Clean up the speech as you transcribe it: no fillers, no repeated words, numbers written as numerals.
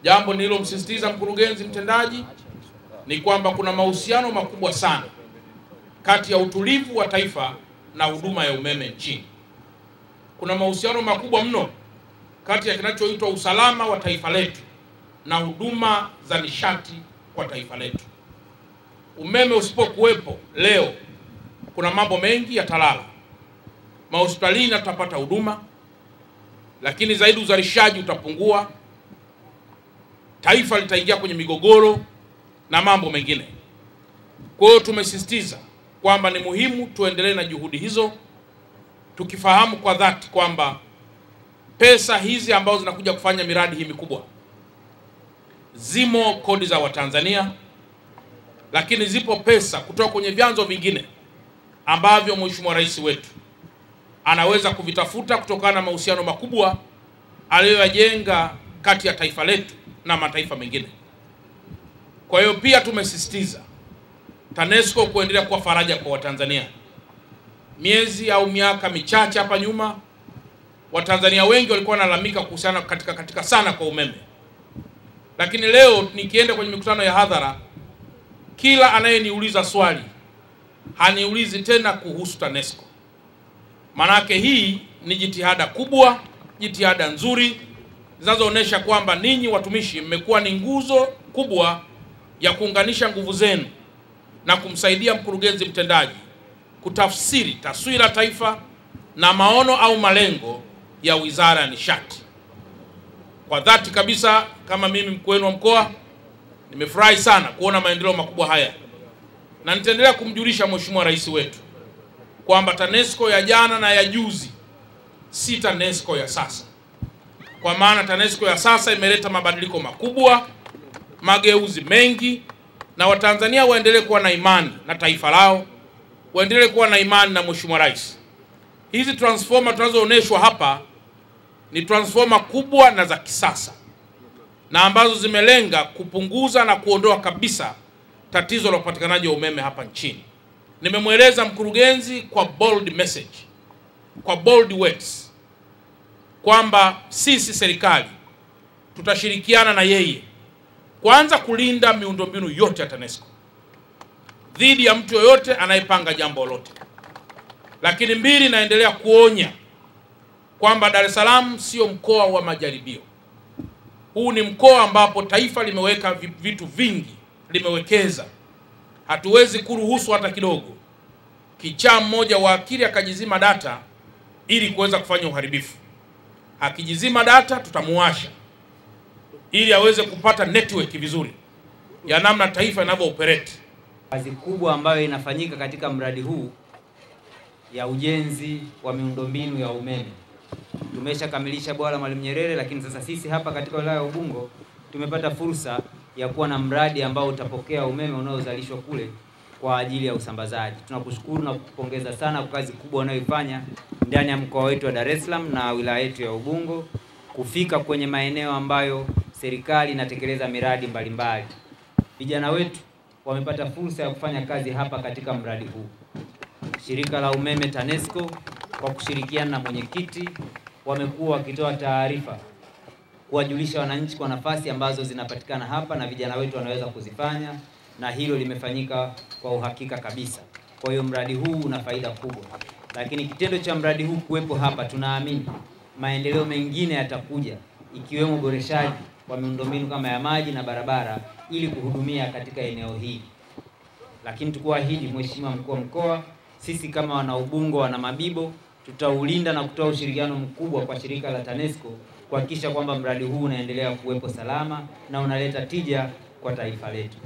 Jambo nililomsisitiza mkurugenzi mtendaji ni kwamba kuna mahusiano makubwa sana kati ya utulivu wa taifa na huduma ya umeme nchini. Kuna mahusiano makubwa mno kati ya kinachoitwa usalama wa taifa letu na huduma za nishati kwa taifa letu. Umeme usipokuwepo leo, kuna mambo mengi yatalala. Mahospitalini tutapata huduma, lakini zaidi uzalishaji utapungua, taifa litaingia kwenye migogoro na mambo mengine. Kwa hiyo tumesisitiza kwamba ni muhimu tuendelee na juhudi hizo, tukifahamu kwa dhati kwamba pesa hizi ambazo zinakuja kufanya miradi hii mikubwa, zimo kodi za Watanzania, lakini zipo pesa kutoka kwenye vyanzo vingine ambavyo Mheshimiwa Rais wetu anaweza kuvitafuta kutokana na mahusiano makubwa aliyoyajenga kati ya taifa letu na mataifa mengine. Kwa hiyo pia tumesisitiza TANESCO kuendelea kuwa faraja kwa Watanzania. Miezi au miaka michache hapa nyuma, Watanzania wengi walikuwa wanalalamika kuhusiana katika sana kwa umeme. Lakini leo nikienda kwenye mikutano ya hadhara, kila anayeniuliza swali haniulizi tena kuhusu TANESCO. Manake hii ni jitihada kubwa, jitihada nzuri zinazoonyesha kwamba ninyi watumishi mmekuwa ni nguzo kubwa ya kuunganisha nguvu zenu na kumsaidia mkurugenzi mtendaji kutafsiri taswira taifa na maono au malengo ya Wizara ya Nishati. Kwa dhati kabisa, kama mimi mkuu wenu wa mkoa, nimefurahi sana kuona maendeleo makubwa haya, na nitaendelea kumjulisha Mheshimiwa Rais wetu kwamba TANESCO ya jana na ya juzi si TANESCO ya sasa. Kwa maana TANESCO ya sasa imeleta mabadiliko makubwa, mageuzi mengi, na Watanzania waendelee kuwa na imani na taifa lao, waendelee kuwa na imani na Mheshimiwa Rais. Hizi transformer tunazoonyeshwa hapa ni transformer kubwa na za kisasa, na ambazo zimelenga kupunguza na kuondoa kabisa tatizo la upatikanaji wa umeme hapa nchini. Nimemweleza mkurugenzi kwa bold message, kwa bold words, kwamba sisi serikali tutashirikiana na yeye kwanza kulinda miundombinu yote ya TANESCO dhidi ya mtu yoyote anayepanga jambo lolote. Lakini mbili, naendelea kuonya kwamba Dar es Salaam sio mkoa wa majaribio. Huu ni mkoa ambapo taifa limeweka vitu vingi, limewekeza. Hatuwezi kuruhusu hata kidogo kichaa mmoja wa akili akajizima data ili kuweza kufanya uharibifu. Akijizima data tutamuasha ili aweze kupata network vizuri ya namna taifa linavyo operate. Kazi kubwa ambayo inafanyika katika mradi huu ya ujenzi wa miundombinu ya umeme. Tumeshakamilisha bwawa la Mwalimu Nyerere, lakini sasa sisi hapa katika wilaya ya Ubungo tumepata fursa ya kuwa na mradi ambao utapokea umeme unaozalishwa kule kwa ajili ya usambazaji. Tunakushukuru na kukupongeza sana kwa kazi kubwa unayoifanya ndani ya mkoa wetu wa Dar es Salaam na wilaya yetu ya Ubungo, kufika kwenye maeneo ambayo serikali inatekeleza miradi mbalimbali. Vijana wetu wamepata fursa ya kufanya kazi hapa katika mradi huu. Shirika la umeme TANESCO kwa kushirikiana na mwenyekiti wamekuwa wakitoa taarifa kuwajulisha wananchi kwa nafasi ambazo zinapatikana hapa na vijana wetu wanaweza kuzifanya, na hilo limefanyika kwa uhakika kabisa. Kwa hiyo mradi huu una faida kubwa. Lakini kitendo cha mradi huu kuwepo hapa, tunaamini maendeleo mengine yatakuja, ikiwemo uboreshaji wa miundombinu kama ya maji na barabara ili kuhudumia katika eneo hili. Lakini tukuahidi Mheshimiwa Mkuu wa Mkoa, sisi kama wana Ubungo, wana Mabibo, tutaulinda na kutoa ushirikiano mkubwa kwa shirika la TANESCO kuhakikisha kwamba mradi huu unaendelea kuwepo salama na unaleta tija kwa taifa letu.